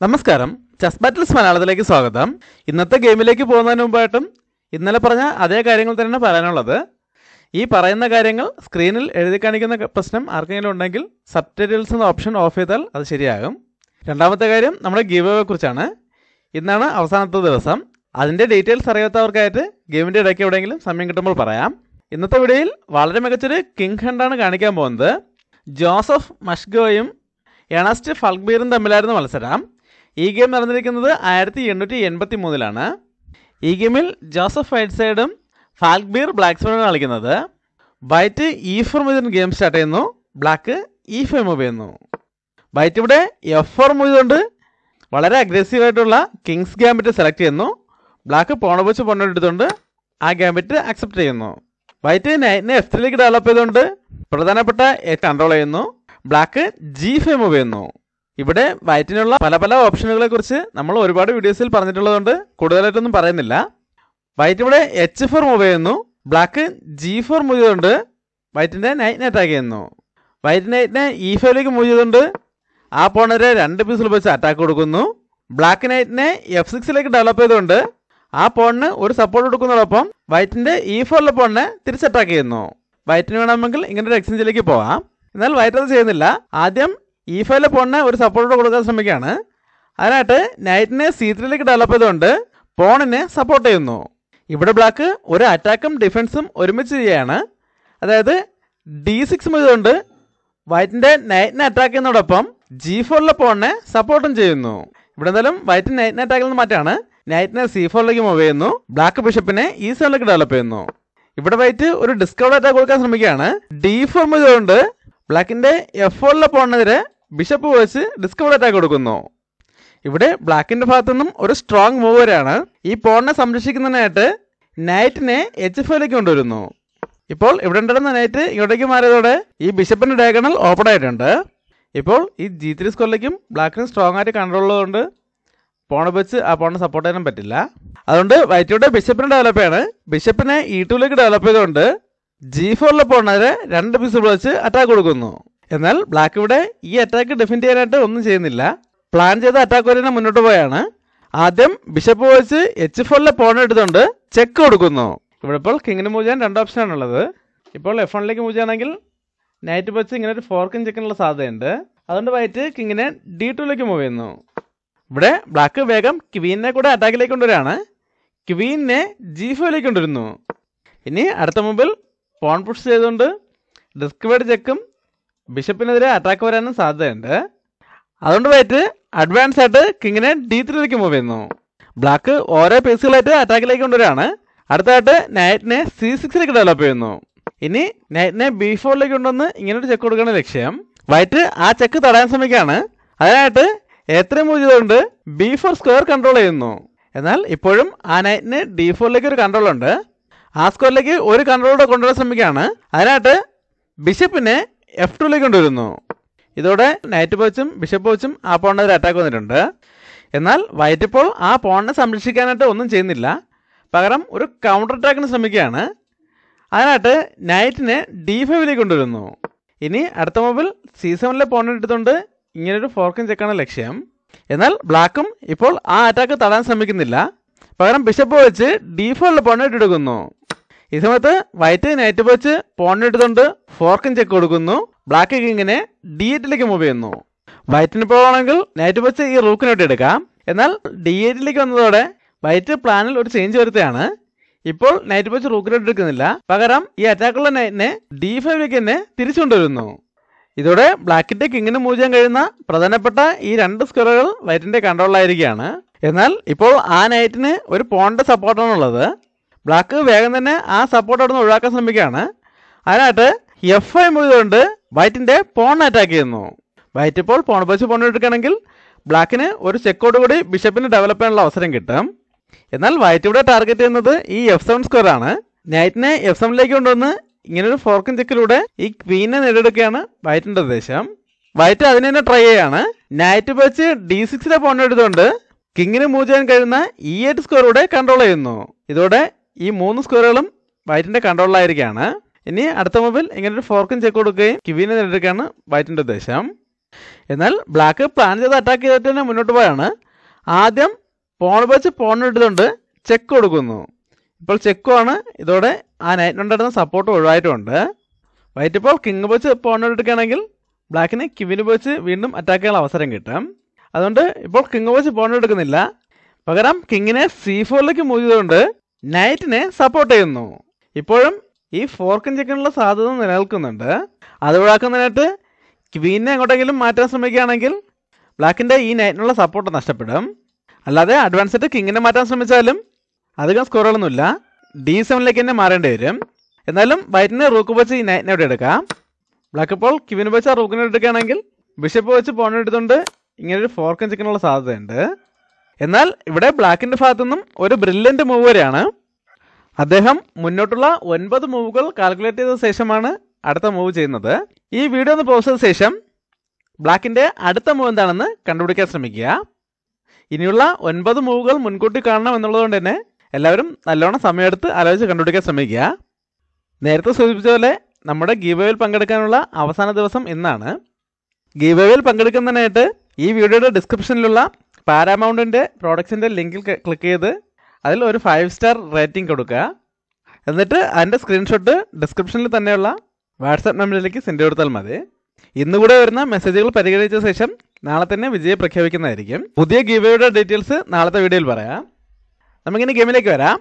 നമസ്കാരം, chess battles മലയാളത്തിലേക്ക് സ്വാഗതം. ഇന്നത്തെ ഗെയിമിലേക്ക് പോകുന്നതിന് മുമ്പായിട്ടും ഇന്നലെ പറഞ്ഞ അതേ കാര്യങ്ങൾ തന്നെ പറയാനുള്ളത്. ഈ പറയുന്ന കാര്യങ്ങൾ സ്ക്രീനിൽ എഴുതി കാണിക്കുന്ന പ്രശ്നം ആർക്കെങ്കിലും ഉണ്ടെങ്കിൽ സബ്ടൈറ്റിൽസ് എന്ന ഓപ്ഷൻ ഓഫ് ചെയ്താൽ അത് ശരിയാകും. രണ്ടാമത്തെ കാര്യം നമ്മുടെ ഗീവ് അവേ കുറിച്ചാണ്. ഇന്നാണ് അവസാനത്തെ ദിവസം. അതിൻ്റെ ഡീറ്റെയിൽസ് അറിയാത്തവർക്കായിട്ട് ഗെയിമിൻ്റെ ഇടയ്ക്ക് എവിടെയെങ്കിലും സമയം കിട്ടുമ്പോൾ പറയാം. ഇന്നത്തെ വീഡിയോയിൽ വളരെ മികച്ചൊരു കിങ് ഹണ്ടാണ് കാണിക്കാൻ പോകുന്നത്. ജോസഫ് മഷ്ഗോയും എണസ്റ്റ് ഫൾക്ബീറും തമ്മിലായിരുന്നു മത്സരം. ഈ ഗെയിം നടന്നിരിക്കുന്നത് 1883-ലാണ്. ഈ ഗെയിമിൽ ജോസഫ് വൈറ്റ് സൈഡും ഫാൽക്ബീർ ബ്ലാക്ക് സൈഡും കളിക്കുന്നത്. വൈറ്റ് E4 മുതൽ ഗെയിം സ്റ്റാർട്ട് ചെയ്യുന്നു. ബ്ലാക്ക് E5 മൂവ് ചെയ്യുന്നു. വൈറ്റ് ഇവിടെ F4 മൂവ് ചെയ്തുകൊണ്ട് വളരെ അഗ്രസീവായിട്ടുള്ള കിങ്സ് ഗാംബിറ്റ് സെലക്ട് ചെയ്യുന്നു. ബ്ലാക്ക് പോണ വെച്ച് പൊണ്ണെടുത്തുകൊണ്ട് ആ ഗാംബിറ്റ് അക്സെപ്റ്റ് ചെയ്യുന്നു. വൈറ്റ് നൈറ്റിനെ F3ലേക്ക് ഡെവലപ്പ് ചെയ്തുകൊണ്ട് പ്രധാനപ്പെട്ട കൺട്രോൾ ചെയ്യുന്നു. ബ്ലാക്ക് G5 മൂവ് ചെയ്യുന്നു. ഇവിടെ വൈറ്റിനുള്ള പല പല ഓപ്ഷനുകളെ കുറിച്ച് നമ്മൾ ഒരുപാട് വീഡിയോസിൽ പറഞ്ഞിട്ടുള്ളതുകൊണ്ട് കൂടുതലായിട്ടൊന്നും പറയുന്നില്ല. വൈറ്റ് ഇവിടെ H4 മൂവ് ചെയ്യുന്നു. ബ്ലാക്ക് G4 മൂവ് ചെയ്തുകൊണ്ട് വൈറ്റിൻ്റെ നൈറ്റിനെ അറ്റാക്ക് ചെയ്യുന്നു. വൈറ്റ് നൈറ്റിനെ E5ലേക്ക് മൂവ് ചെയ്തുകൊണ്ട് ആ പോണരെ 2 പീസിൽ വെച്ച് അറ്റാക്ക് കൊടുക്കുന്നു. ബ്ലാക്ക് നൈറ്റിനെ F6ലേക്ക് ഡെവലപ്പ് ചെയ്തുകൊണ്ട് ആ പോണിന് ഒരു സപ്പോർട്ട് കൊടുക്കുന്നതോടൊപ്പം വൈറ്റിൻ്റെ E4ലെ പോണിനെ തിരിച്ച് അറ്റാക്ക് ചെയ്യുന്നു. വൈറ്റിന് വേണമെങ്കിൽ ഇങ്ങനെ ഒരു എക്സ്ചേഞ്ചിലേക്ക് പോകാം. എന്നാൽ വൈറ്റ് അത് ചെയ്യുന്നില്ല. ആദ്യം E5ലെ പോണിന് ഒരു സപ്പോർട്ട് കൊടുക്കാൻ ശ്രമിക്കുകയാണ്. അതിനായിട്ട് നൈറ്റിനെ C3ലേക്ക് ഡെവലപ്പ് ചെയ്തുകൊണ്ട് പോണിനെ സപ്പോർട്ട് ചെയ്യുന്നു. ഇവിടെ ബ്ലാക്ക് ഒരു അറ്റാക്കും ഡിഫൻസും ഒരുമിച്ച് ചെയ്യുകയാണ്. അതായത് D6 ചെയ്തുകൊണ്ട് വൈറ്റിൻ്റെ നൈറ്റിനെ അറ്റാക്ക് ചെയ്യുന്നതോടൊപ്പം G4ലെ പോണിനെ സപ്പോർട്ടും ചെയ്യുന്നു. ഇവിടെ എന്തായാലും വൈറ്റ് നൈറ്റിനെ അറ്റാക്കിൽ നിന്ന് മാറ്റാണ്. നൈറ്റിനെ C4ലേക്ക് മൂവ് ചെയ്യുന്നു. ബ്ലാക്ക് ബിഷപ്പിനെ E7ലേക്ക് ഡെവലപ്പ് ചെയ്യുന്നു. ഇവിടെ വൈറ്റ് ഒരു ഡിസ്കൗണ്ട് അറ്റാക്ക് കൊടുക്കാൻ ശ്രമിക്കുകയാണ്. D4 ചെയ്തുകൊണ്ട് ബ്ലാക്കിൻ്റെ F4ലെ പോണിനെതിരെ ബിഷപ്പ് വെച്ച് ഡിസ്കൗണ്ട് അറ്റാക്ക് കൊടുക്കുന്നു. ഇവിടെ ബ്ലാക്കിൻ്റെ ഭാഗത്തു നിന്നും ഒരു സ്ട്രോങ് മൂവ് വരെയാണ്. ഈ പോണിനെ സംരക്ഷിക്കുന്നതിനായിട്ട് നൈറ്റിനെ H5ലേക്ക് കൊണ്ടുവരുന്നു. ഇപ്പോൾ ഇവിടെ ഉണ്ടായിരുന്ന നൈറ്റ് ഇങ്ങോട്ടേക്ക് മാറിയതോടെ ഈ ബിഷപ്പിൻ്റെ ഡയഗണൽ ഓപ്പൺ ആയിട്ടുണ്ട്. ഇപ്പോൾ ഈ G3 സ്കോറിലേക്കും ബ്ലാക്കിന് സ്ട്രോങ് ആയിട്ട് കൺട്രോൾ ഉള്ളതുകൊണ്ട് പോണ വെച്ച് ആ പോണിനെ സപ്പോർട്ട് ചെയ്യാനും പറ്റില്ല. അതുകൊണ്ട് വൈറ്റിയുടെ ബിഷപ്പിനെ ഡെവലപ്പ് ചെയ്യാണ്. ബിഷപ്പിനെ E2ലേക്ക് ഡെവലപ്പ് ചെയ്തുകൊണ്ട് G4ലെ പോണിനെ 2 പീസ് വെച്ച് അറ്റാക്ക് കൊടുക്കുന്നു. എന്നാൽ ബ്ലാക്ക് ഇവിടെ ഈ അറ്റാക്ക് ഡിഫെൻഡ് ചെയ്യാനായിട്ട് ഒന്നും ചെയ്യുന്നില്ല. പ്ലാൻ ചെയ്ത അറ്റാക്ക് വരെ മുന്നോട്ട് പോയാണ്. ആദ്യം ബിഷപ്പ് വെച്ച് H4ലെ പോൺ എടുത്തുകൊണ്ട് ചെക്ക് കൊടുക്കുന്നു. ഇവിടെ ഇപ്പോൾ കിങ്ങിന് മൂവ് ചെയ്യാൻ 2 ഓപ്ഷനാണുള്ളത്. ഇപ്പോൾ F1ലേക്ക് മൂവ് ചെയ്യുകയാണെങ്കിൽ നൈറ്റ് വെച്ച് ഇങ്ങനെ ഒരു ഫോർക്കും ചെക്കിനുള്ള സാധ്യതയുണ്ട്. അതുകൊണ്ട് വൈറ്റ് കിങ്ങിനെ D2ലേക്ക് മൂവ് ചെയ്യുന്നു. ഇവിടെ ബ്ലാക്ക് വേഗം ക്വീനിനെ കൂടെ അറ്റാക്കിലേക്ക് കൊണ്ടുവരികയാണ്. ക്വീനിനെ G5ലേക്ക് കൊണ്ടുവരുന്നു. ഇനി അടുത്ത മുമ്പിൽ പോൺ പുഷ് ചെയ്തുകൊണ്ട് ഡിസ്കവേർഡ് ചെക്കും ബിഷപ്പിനെതിരെ അറ്റാക്ക് വരാനും സാധ്യതയുണ്ട്. അതുകൊണ്ട് വൈറ്റ് അഡ്വാൻസ് ആയിട്ട് കിങ്ങിനെ D3ലേക്ക് മൂവ് ചെയ്യുന്നു. ബ്ലാക്ക് ഓരോ പീസുകളായിട്ട് അറ്റാക്കിലേക്ക് കൊണ്ടുവരികയാണ്. അടുത്തായിട്ട് നൈറ്റിനെ C6ലേക്ക് ഡെവലപ്പ് ചെയ്യുന്നു. ഇനി നൈറ്റിനെ B4ലേക്ക് കൊണ്ടുവന്ന് ഇങ്ങനൊരു ചെക്ക് കൊടുക്കുകയാണ് ലക്ഷ്യം. വൈറ്റ് ആ ചെക്ക് തടയാൻ ശ്രമിക്കുകയാണ്. അതിനായിട്ട് A3 മൂവ് ചെയ്തുകൊണ്ട് B4 സ്ക്വയർ കൺട്രോൾ ചെയ്യുന്നു. എന്നാൽ ഇപ്പോഴും ആ നൈറ്റിന് D4ലേക്ക് ഒരു കൺട്രോൾ ഉണ്ട്. ആ സ്ക്വയറിലേക്ക് ഒരു കൺട്രോളോടെ കൊണ്ടുവരാൻ ശ്രമിക്കുകയാണ്. അതിനായിട്ട് ബിഷപ്പിനെ F2ലേക്ക് കൊണ്ടുവരുന്നു. ഇതോടെ നൈറ്റ് വെച്ചും ബിഷപ്പ് വെച്ചും ആ പോണിനെതിരെ അറ്റാക്ക് വന്നിട്ടുണ്ട്. എന്നാൽ വൈറ്റ് ഇപ്പോൾ ആ പോണിനെ സംരക്ഷിക്കാനായിട്ട് ഒന്നും ചെയ്യുന്നില്ല. പകരം ഒരു കൗണ്ടർ അറ്റാക്കിന് ശ്രമിക്കുകയാണ്. അതിനായിട്ട് നൈറ്റിനെ D5ലേക്ക് കൊണ്ടുവരുന്നു. ഇനി അടുത്ത മൂവിൽ C7ലെ പോണിനെ എടുത്തുകൊണ്ട് ഇങ്ങനൊരു ഫോർക്കും ചെക്കാണ് ലക്ഷ്യം. എന്നാൽ ബ്ലാക്കും ഇപ്പോൾ ആ അറ്റാക്ക് തടയാൻ ശ്രമിക്കുന്നില്ല. പകരം ബിഷപ്പ് വെച്ച് D4ലെ പോണിനെ എടുക്കുന്നു. ഈ സമയത്ത് വൈറ്റ് നൈറ്റ് വെച്ച് പോണിനെ എടുത്തുകൊണ്ട് ഫോർക്കും ചെക്ക് കൊടുക്കുന്നു. ബ്ലാക്ക് കിങ്ങിനെ D8ലേക്ക് മൂവ് ചെയ്യുന്നു. വൈറ്റിന് ഇപ്പോൾ ആണെങ്കിൽ നൈറ്റ് വെച്ച് ഈ റൂക്കിനോട്ട് എടുക്കാം. എന്നാൽ D8ലേക്ക് വന്നതോടെ വൈറ്റ് പ്ലാനിൽ ഒരു ചേഞ്ച് വരുത്തുകയാണ്. ഇപ്പോൾ നൈറ്റ് വെച്ച് റൂക്കിനോട്ട് എടുക്കുന്നില്ല. പകരം ഈ അറ്റാക്കുള്ള നൈറ്റിനെ D5ലേക്ക് തന്നെ തിരിച്ചു കൊണ്ടുവരുന്നു. ഇതോടെ ബ്ലാക്കിന്റെ കിങ്ങിന് മൂവ് ചെയ്യാൻ കഴിയുന്ന പ്രധാനപ്പെട്ട ഈ 2 സ്ക്വയറുകൾ വൈറ്റിന്റെ കൺട്രോളിലായിരിക്കുകയാണ്. എന്നാൽ ഇപ്പോൾ ആ നൈറ്റിന് ഒരു പോണിന്റെ സപ്പോർട്ടാണുള്ളത്. ബ്ലാക്ക് വേഗം തന്നെ ആ സപ്പോർട്ട് അവിടെ നിന്ന് ഒഴിവാക്കാൻ ശ്രമിക്കുകയാണ്. അതിനായിട്ട് F5 മൂവ് ചെയ്തുകൊണ്ട് വൈറ്റിന്റെ പോണിനെ അറ്റാക്ക് ചെയ്യുന്നു. വൈറ്റ് ഇപ്പോൾ പോൺ വെച്ച് പോൺ എടുക്കുകയാണെങ്കിൽ ബ്ലാക്കിന് ഒരു ചെക്കോട് കൂടി ബിഷപ്പിന് ഡെവലപ്പ് ചെയ്യാനുള്ള അവസരം കിട്ടും. എന്നാൽ വൈറ്റ് ഇവിടെ ടാർഗറ്റ് ചെയ്യുന്നത് ഈ F7 സ്ക്വയർ ആണ്. നൈറ്റിനെ F7ലേക്ക് കൊണ്ടുവന്ന് ഇങ്ങനൊരു ഫോർക്കും ചെക്കിലൂടെ ഈ ക്വീനെ നേടിയെടുക്കുകയാണ് വൈറ്റിന്റെ ഉദ്ദേശം. വൈറ്റ് അതിന് തന്നെ ട്രൈ ചെയ്യാണ്. നൈറ്റ് വെച്ച് D6ലെ പോൺ എടുത്തുകൊണ്ട് കിങ്ങിന് മൂവ് ചെയ്യാൻ കഴിയുന്ന E8 സ്ക്വയറൂടെ കൺട്രോൾ ചെയ്യുന്നു. ഇതോടെ ഈ 3 സ്ക്വയറുകളും വൈറ്റിന്റെ കൺട്രോളിലായിരിക്കുകയാണ്. ഇനി അടുത്ത മൂവിൽ ഇങ്ങനൊരു ഫോർക്കും ചെക്ക് കൊടുക്കുകയും ക്വീനെ നേടിയെടുക്കുകയാണ് വൈറ്റിന്റെ ഉദ്ദേശം. എന്നാൽ ബ്ലാക്ക് പ്ലാൻ ചെയ്ത് അറ്റാക്ക് ചെയ്തിട്ട് തന്നെ മുന്നോട്ട് പോയാണ്. ആദ്യം പോൺ വെച്ച് പോണിനെടുത്തുകൊണ്ട് ചെക്ക് കൊടുക്കുന്നു. ഇപ്പോൾ ചെക്കുമാണ്. ഇതോടെ ആ നൈറ്റിനുണ്ടായിരുന്ന സപ്പോർട്ട് ഒഴിവായിട്ടുണ്ട്. വൈറ്റ് ഇപ്പോൾ കിങ് വെച്ച് പോണെടുക്കുകയാണെങ്കിൽ ബ്ലാക്കിന് ക്വീന് വെച്ച് വീണ്ടും അറ്റാക്ക് ചെയ്യാനുള്ള അവസരം കിട്ടും. അതുകൊണ്ട് ഇപ്പോൾ കിങ് വെച്ച് പോണെടുക്കുന്നില്ല. പകരം കിങ്ങിനെ C4ലേക്ക് മൂവ് ചെയ്തുകൊണ്ട് നൈറ്റിനെ സപ്പോർട്ട് ചെയ്യുന്നു. ഇപ്പോഴും ഈ ഫോർക്കും ചെക്കിനുള്ള സാധ്യത നിലനിൽക്കുന്നുണ്ട്. അത് ഒഴിവാക്കുന്നതിനായിട്ട് ക്വീനെ എങ്ങോട്ടെങ്കിലും മാറ്റാൻ ശ്രമിക്കുകയാണെങ്കിൽ ബ്ലാക്കിൻ്റെ ഈ നൈറ്റിനുള്ള സപ്പോർട്ട് നഷ്ടപ്പെടും. അല്ലാതെ അഡ്വാൻസ്ഡ് കിങ്ങിനെ മാറ്റാൻ ശ്രമിച്ചാലും അധികം സ്കോറുകളൊന്നുമില്ല. D7ലേക്ക് തന്നെ മാറേണ്ടി വരും. എന്നാലും വൈറ്റിന് റൂക്ക് വെച്ച് ഈ നൈറ്റിനെ ഇവിടെ എടുക്കാം. ബ്ലാക്ക് ഇപ്പോൾ ക്വീന് വെച്ച് ആ റൂക്കിനെ എടുക്കുകയാണെങ്കിൽ ബിഷപ്പ് വെച്ച് പോൺ എടുത്തുകൊണ്ട് ഇങ്ങനൊരു ഫോർക്കും ചെക്കിനുള്ള സാധ്യതയുണ്ട്. എന്നാൽ ഇവിടെ ബ്ലാക്കിൻ്റെ ഭാഗത്തുനിന്നും ഒരു ബ്രില്യൻ്റ് മൂവ് വരെയാണ്. അദ്ദേഹം മുന്നോട്ടുള്ള 9 മൂവുകൾ കാൽക്കുലേറ്റ് ചെയ്ത ശേഷമാണ് അടുത്ത മൂവ് ചെയ്യുന്നത്. ഈ വീഡിയോ ഒന്ന് പോസ്റ്റ് ചെയ്ത ശേഷം ബ്ലാക്കിൻ്റെ അടുത്ത മൂവ് എന്താണെന്ന് കണ്ടുപിടിക്കാൻ ശ്രമിക്കുക. ഇനിയുള്ള 9 മൂവുകൾ മുൻകൂട്ടി കാണണം എന്നുള്ളതുകൊണ്ട് തന്നെ എല്ലാവരും നല്ലോണം സമയമെടുത്ത് ആലോചിച്ച് കണ്ടുപിടിക്കാൻ ശ്രമിക്കുക. നേരത്തെ സൂചിപ്പിച്ച പോലെ നമ്മുടെ ഗീവ്അവേയിൽ പങ്കെടുക്കാനുള്ള അവസാന ദിവസം ഇന്നാണ്. ഗീവ്അവേയിൽ പങ്കെടുക്കുന്നതിനായിട്ട് ഈ വീഡിയോയുടെ ഡിസ്ക്രിപ്ഷനിലുള്ള പാരാമൗണ്ടിൻ്റെ പ്രോഡക്ട്സിൻ്റെ ലിങ്കിൽ ക്ലിക്ക് ചെയ്ത് അതിൽ ഒരു 5 സ്റ്റാർ റേറ്റിംഗ് കൊടുക്കുക. എന്നിട്ട് അതിൻ്റെ സ്ക്രീൻഷോട്ട് ഡിസ്ക്രിപ്ഷനിൽ തന്നെയുള്ള വാട്സാപ്പ് നമ്പറിലേക്ക് സെൻഡ് കൊടുത്താൽ മതി. ഇന്നുകൂടെ വരുന്ന മെസ്സേജുകൾ പരിഗണിച്ച ശേഷം നാളെ തന്നെ വിജയം പ്രഖ്യാപിക്കുന്നതായിരിക്കും. പുതിയ ഗീവ്അവേയുടെ ഡീറ്റെയിൽസ് നാളത്തെ വീഡിയോയിൽ പറയാം. നമുക്കിനി ഗെയിമിലേക്ക് വരാം.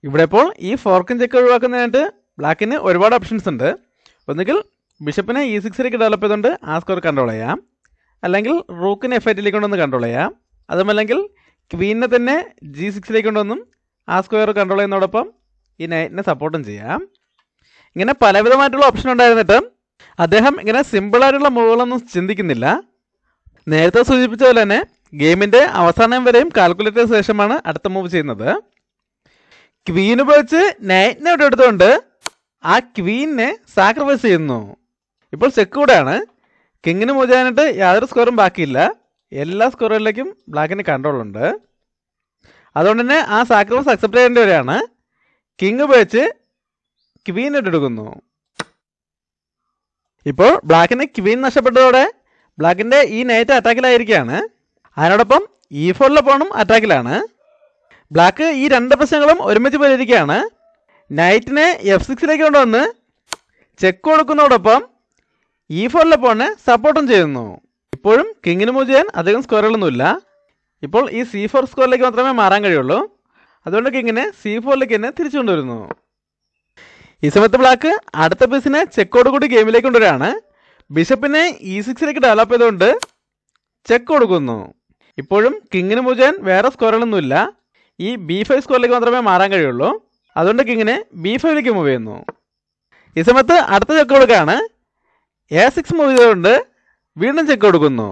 ഇവിടെ ഇപ്പോൾ ഈ ഫോർക്കും ചെക്ക് ഒഴിവാക്കുന്നതിനായിട്ട് ബ്ലാക്കിന് ഒരുപാട് ഓപ്ഷൻസ് ഉണ്ട്. ഒന്നുകിൽ ബിഷപ്പിനെ E6ലേക്ക് ഡെവലപ്പ് ചെയ്തുകൊണ്ട് ആ സ്കോർ കൺട്രോൾ ചെയ്യാം, അല്ലെങ്കിൽ റൂക്കിനെ F8ലേക്ക് കൊണ്ടൊന്ന് കൺട്രോൾ ചെയ്യാം, അതുമല്ലെങ്കിൽ ക്വീനിനെ തന്നെ G6ലേക്ക് കൊണ്ടൊന്നും ആ സ്ക്വയർ കൺട്രോൾ ചെയ്യുന്നതോടൊപ്പം ഈ നൈറ്റിനെ സപ്പോർട്ടും ചെയ്യാം. ഇങ്ങനെ പലവിധമായിട്ടുള്ള ഓപ്ഷൻ ഉണ്ടായിരുന്നിട്ട് അദ്ദേഹം ഇങ്ങനെ സിമ്പിളായിട്ടുള്ള മൂവുകളൊന്നും ചിന്തിക്കുന്നില്ല. നേരത്തെ സൂചിപ്പിച്ച പോലെ തന്നെ ഗെയിമിൻ്റെ അവസാനം വരെയും കാൽക്കുലേറ്റ് ചെയ്ത ശേഷമാണ് അടുത്ത മൂവ് ചെയ്യുന്നത്. ക്വീൻ ഉപയോഗിച്ച് നൈറ്റിനെ ഇവിടെ എടുത്തുകൊണ്ട് ആ ക്വീനിനെ സാക്രിഫൈസ് ചെയ്യുന്നു. ഇപ്പോൾ ചെക്ക് കൂടെയാണ്. കിങ്ങിന് മൂവ് ചെയ്യാനായിട്ട് യാതൊരു സ്കോറും ബാക്കിയില്ല. എല്ലാ സ്കോറുകളിലേക്കും ബ്ലാക്കിന് കൺട്രോൾ ഉണ്ട്. അതുകൊണ്ട് തന്നെ ആ സാക്രിഫൈസ് അക്സെപ്റ്റ് ചെയ്യേണ്ടി വരികയാണ്. കിങ് ഉപയോഗിച്ച് ക്വീൻ എടുക്കുന്നു. ഇപ്പോൾ ബ്ലാക്കിന് ക്വീൻ നഷ്ടപ്പെട്ടതോടെ ബ്ലാക്കിൻ്റെ ഈ നൈറ്റ് അറ്റാക്കിലായിരിക്കുകയാണ്. അതിനോടൊപ്പം E4ലെ പോണും അറ്റാക്കിലാണ്. ബ്ലാക്ക് ഈ രണ്ട് പ്രശ്നങ്ങളും ഒരുമിച്ച് പരിഹരിക്കുകയാണ്. നൈറ്റിനെ F6ലേക്ക് കൊണ്ടുവന്ന് ചെക്ക് കൊടുക്കുന്നതോടൊപ്പം E4ലെ പോണിനെ സപ്പോർട്ടും ചെയ്യുന്നു. ഇപ്പോഴും കിങ്ങിന് മൂവ് ചെയ്യാൻ അധികം സ്കോറുകളൊന്നുമില്ല. ഇപ്പോൾ ഈ C4 സ്കോറിലേക്ക് മാത്രമേ മാറാൻ കഴിയുള്ളൂ. അതുകൊണ്ട് കിങ്ങിനെ C4ലേക്ക് തന്നെ തിരിച്ചു കൊണ്ടുവരുന്നു. ഈ സമയത്ത് ബ്ലാക്ക് അടുത്ത പീസിനെ ചെക്കോടുകൂടി ഗെയിമിലേക്ക് കൊണ്ടുവരികയാണ്. ബിഷപ്പിനെ E6ലേക്ക് ഡെവലപ്പ് ചെയ്തുകൊണ്ട് ചെക്ക് കൊടുക്കുന്നു. ഇപ്പോഴും കിങ്ങിന് മൂവ് ചെയ്യാൻ വേറെ സ്കോറുകളൊന്നുമില്ല. ഈ B5 സ്കോറിലേക്ക് മാത്രമേ മാറാൻ കഴിയുള്ളൂ. അതുകൊണ്ട് കിങ്ങിനെ B5ലേക്ക് മൂവ് ചെയ്യുന്നു. ഈ സമയത്ത് അടുത്ത ചെക്ക് കൊടുക്കുകയാണ്. A6 മൂവ് ചെയ്തുകൊണ്ട് വീണ്ടും ചെക്ക് കൊടുക്കുന്നു.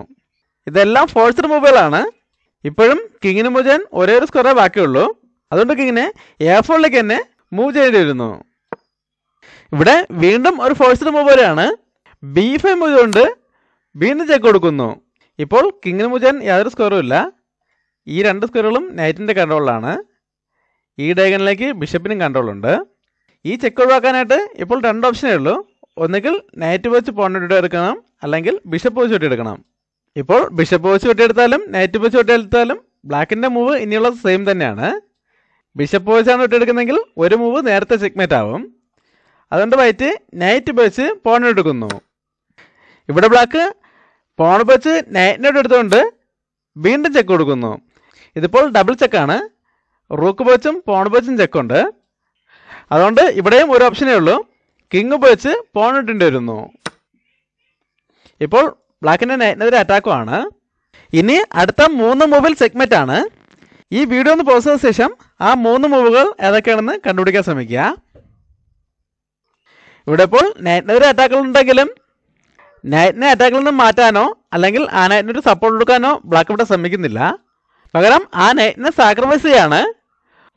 ഇതെല്ലാം ഫോഴ്സ്ഡ് മൂവുകളാണ്. ഇപ്പോഴും കിങ്ങിന് മൂവ് ചെയ്യാൻ ഒരേ ഒരു സ്കോറേ ബാക്കിയുള്ളൂ. അതുകൊണ്ട് കിങ്ങിനെ A4ലേക്ക് തന്നെ മൂവ് ചെയ്യേണ്ടി വരുന്നു. ഇവിടെ വീണ്ടും ഒരു ഫോഴ്സ്ഡ് മൂവ് വരെയാണ്. B5 മൂവ് ചെയ്തുകൊണ്ട് വീണ്ടും ചെക്ക് കൊടുക്കുന്നു. ഇപ്പോൾ കിങ്ങിന് മൂവ് ചെയ്യാൻ യാതൊരു സ്കോറും ഇല്ല. ഈ രണ്ട് സ്കോറുകളും നൈറ്റിൻ്റെ കൺട്രോളിലാണ്. ഈ ഡയഗണിലേക്ക് ബിഷപ്പിനും കൺട്രോളുണ്ട്. ഈ ചെക്ക് ഒഴിവാക്കാനായിട്ട് ഇപ്പോൾ രണ്ട് ഓപ്ഷനേ ഉള്ളൂ. ഒന്നുകിൽ നൈറ്റ് വെച്ച് പോണിട്ട് എടുക്കണം, അല്ലെങ്കിൽ ബിഷപ്പ് വെച്ച് വെട്ടിയെടുക്കണം. ഇപ്പോൾ ബിഷപ്പ് വെച്ച് വെട്ടിയെടുത്താലും നൈറ്റ് വെച്ച് വെട്ടിയെടുത്താലും ബ്ലാക്കിൻ്റെ മൂവ് ഇനിയുള്ളത് സെയിം തന്നെയാണ്. ബിഷപ്പ് വെച്ചാണ് വെട്ടിയെടുക്കുന്നതെങ്കിൽ ഒരു മൂവ് നേരത്തെ ചെക്ക്മേറ്റ് ആവും. അതുകൊണ്ട് വൈറ്റ് നൈറ്റ് വെച്ച് പോണെടുക്കുന്നു. ഇവിടെ ബ്ലാക്ക് പോൺ വെച്ച് നൈറ്റിനോട് എടുത്തുകൊണ്ട് വീണ്ടും ചെക്ക് കൊടുക്കുന്നു. ഇതിപ്പോൾ ഡബിൾ ചെക്കാണ്. റൂക്ക് വെച്ചും പോൺ വെച്ചും ചെക്കുണ്ട്. അതുകൊണ്ട് ഇവിടെയും ഒരു ഓപ്ഷനേ ഉള്ളൂ. കിങ് ഉപയോഗിച്ച് പോൺ ഇട്ടേണ്ടി വരുന്നു. ഇപ്പോൾ ബ്ലാക്കിൻ്റെ നൈറ്റിനെതിരെ അറ്റാക്കുമാണ്. ഇനി അടുത്ത 3 മൂവിൽ ചെക്ക്മേറ്റ് ആണ്. ഈ വീഡിയോ ഒന്ന് പോസ്റ്റ് ചെയ്ത ശേഷം ആ 3 മൂവുകൾ ഏതൊക്കെയാണെന്ന് കണ്ടുപിടിക്കാൻ ശ്രമിക്കുക. ഇവിടെ ഇപ്പോൾ നൈറ്റിനെതിരെ അറ്റാക്കുകൾ ഉണ്ടെങ്കിലും നൈറ്റിനെ അറ്റാക്കിൽ നിന്ന് മാറ്റാനോ അല്ലെങ്കിൽ ആ നൈറ്റിനൊരു സപ്പോർട്ട് കൊടുക്കാനോ ബ്ലാക്ക് ഇവിടെ ശ്രമിക്കുന്നില്ല. പകരം ആ നൈറ്റിനെ സാക്രിഫൈസ് ചെയ്യാണ്.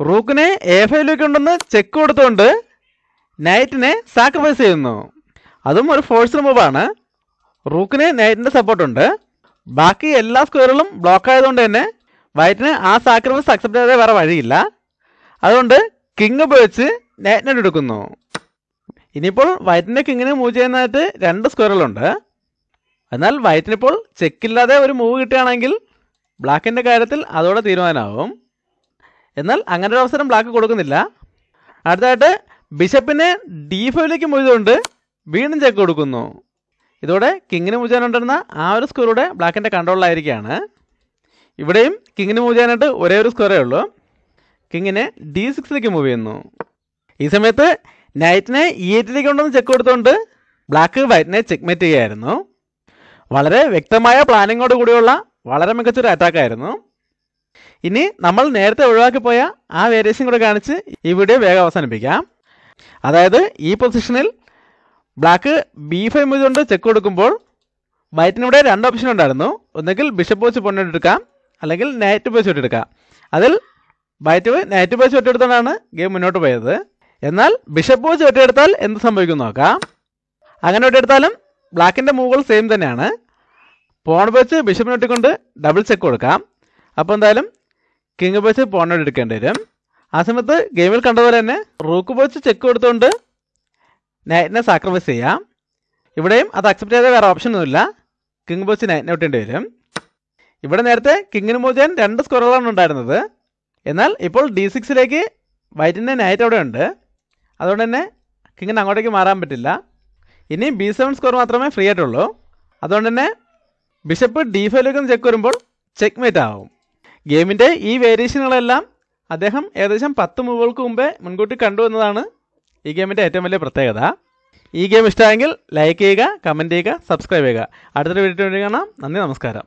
റൂക്കിനെ A5ലേക്ക് കൊണ്ടുവന്ന് ചെക്ക് കൊടുത്തുകൊണ്ട് നൈറ്റിനെ സാക്രിഫൈസ് ചെയ്യുന്നു. അതും ഒരു ഫോഴ്സ്ഡ് മൂവാണ്. റൂക്കിന് നൈറ്റിൻ്റെ സപ്പോർട്ടുണ്ട്. ബാക്കി എല്ലാ സ്ക്വയറുകളും ബ്ലോക്ക് ആയതുകൊണ്ട് തന്നെ വൈറ്റിന് ആ സാക്രിഫൈസ് അക്സെപ്റ്റ് ചെയ്താൽ വേറെ വഴിയില്ല. അതുകൊണ്ട് കിങ് ഉപയോഗിച്ച് നൈറ്റിനെ എടുക്കുന്നു. ഇനിയിപ്പോൾ വൈറ്റിൻ്റെ കിങ്ങിനെ മൂവ് ചെയ്യുന്നതായിട്ട് 2 സ്ക്വയറുകളുണ്ട്. എന്നാൽ വൈറ്റിനിപ്പോൾ ചെക്കില്ലാതെ ഒരു മൂവ് കിട്ടുകയാണെങ്കിൽ ബ്ലാക്കിൻ്റെ കാര്യത്തിൽ അതോടെ തീരുമാനമാവും. എന്നാൽ അങ്ങനെ ഒരു അവസരം ബ്ലാക്ക് കൊടുക്കുന്നില്ല. അടുത്തതായിട്ട് ബിഷപ്പിനെ D5ലേക്ക് മൂവ് ചെയ്തുകൊണ്ട് വീണ്ടും ചെക്ക് കൊടുക്കുന്നു. ഇതോടെ കിങ്ങിന് മൂവ് ചെയ്യാനുണ്ടെന്ന ആ ഒരു സ്കോറൂടെ ബ്ലാക്കിൻ്റെ കൺട്രോളിലായിരിക്കുകയാണ്. ഇവിടെയും കിങ്ങിന് മൂവ് ചെയ്യാനായിട്ട് ഒരേ ഒരു സ്കോറേ ഉള്ളൂ. കിങ്ങിനെ D6ലേക്ക് മൂവ് ചെയ്യുന്നു. ഈ സമയത്ത് നൈറ്റിനെ E8ലേക്ക് കൊണ്ടുവന്ന് ചെക്ക് കൊടുത്തുകൊണ്ട് ബ്ലാക്ക് വൈറ്റിനെ ചെക്ക്മേറ്റ് ചെയ്യുകയായിരുന്നു. വളരെ വ്യക്തമായ പ്ലാനിങ്ങോട് കൂടിയുള്ള വളരെ മികച്ചൊരു അറ്റാക്കായിരുന്നു. ഇനി നമ്മൾ നേരത്തെ ഒഴിവാക്കി പോയ ആ വേരിയേഷൻ കൂടെ കാണിച്ച് ഈ വീഡിയോ വേഗം അവസാനിപ്പിക്കാം. അതായത് ഈ പൊസിഷനിൽ ബ്ലാക്ക് B5 മൂവ് കൊണ്ട് ചെക്ക് കൊടുക്കുമ്പോൾ വൈറ്റിനിവിടെ രണ്ട് ഓപ്ഷൻ ഉണ്ടായിരുന്നു. ഒന്നുകിൽ ബിഷപ്പ് വെച്ച് പൊന്നെടുക്കാം, അല്ലെങ്കിൽ നൈറ്റ് വെച്ച് വെട്ടെടുക്കാം. അതിൽ വൈറ്റ് നൈറ്റ് വെച്ച് വെട്ടെടുത്തോണ്ടാണ് ഗെയിം മുന്നോട്ട് പോയത്. എന്നാൽ ബിഷപ്പ് വെച്ച് വെട്ടെടുത്താൽ എന്ത് സംഭവിക്കും നോക്കാം. അങ്ങനെ വെട്ടെടുത്താലും ബ്ലാക്കിൻ്റെ മൂവുകൾ സെയിം തന്നെയാണ്. പോൺ വെച്ച് ബിഷപ്പിനെ വെട്ടിക്കൊണ്ട് ഡബിൾ ചെക്ക് കൊടുക്കാം. അപ്പോൾ എന്തായാലും കിങ് വെച്ച് പോണിനോട് എടുക്കേണ്ടി വരും. ആ സമയത്ത് ഗെയിമിൽ കണ്ടതുപോലെ തന്നെ റൂക്ക് വെച്ച് ചെക്ക് കൊടുത്തുകൊണ്ട് നൈറ്റിനെ സാക്രിഫൈസ് ചെയ്യാം. ഇവിടെയും അത് അക്സെപ്റ്റ് ചെയ്ത വേറെ ഓപ്ഷൻ ഒന്നുമില്ല. കിങ് വെച്ച് നൈറ്റിനെ വിട്ടേണ്ടി വരും. ഇവിടെ നേരത്തെ കിങ്ങിന് മൂവ് ചെയ്യാൻ 2 സ്കോറുകളാണ് ഉണ്ടായിരുന്നത്. എന്നാൽ ഇപ്പോൾ D6ലേക്ക് വൈറ്റിൻ്റെ നൈറ്റ് അവിടെ ഉണ്ട്. അതുകൊണ്ട് തന്നെ കിങ്ങിന് അങ്ങോട്ടേക്ക് മാറാൻ പറ്റില്ല. ഇനി B7 സ്കോർ മാത്രമേ ഫ്രീ ആയിട്ടുള്ളൂ. അതുകൊണ്ട് തന്നെ ബിഷപ്പ് D5ലേക്ക് ചെക്ക് വരുമ്പോൾ ചെക്ക് മേറ്റ് ആവും. ഗെയിമിൻ്റെ ഈ വേരിയേഷനുകളെല്ലാം അദ്ദേഹം ഏകദേശം 10 മൂവുകൾക്ക് മുമ്പേ മുൻകൂട്ടി കണ്ടു എന്നതാണ് ഈ ഗെയിമിൻ്റെ ഏറ്റവും വലിയ പ്രത്യേകത. ഈ ഗെയിം ഇഷ്ടമായെങ്കിൽ ലൈക്ക് ചെയ്യുക, കമൻറ്റ് ചെയ്യുക, സബ്സ്ക്രൈബ് ചെയ്യുക. അടുത്തൊരു വീഡിയോ കാണാം. നന്ദി, നമസ്കാരം.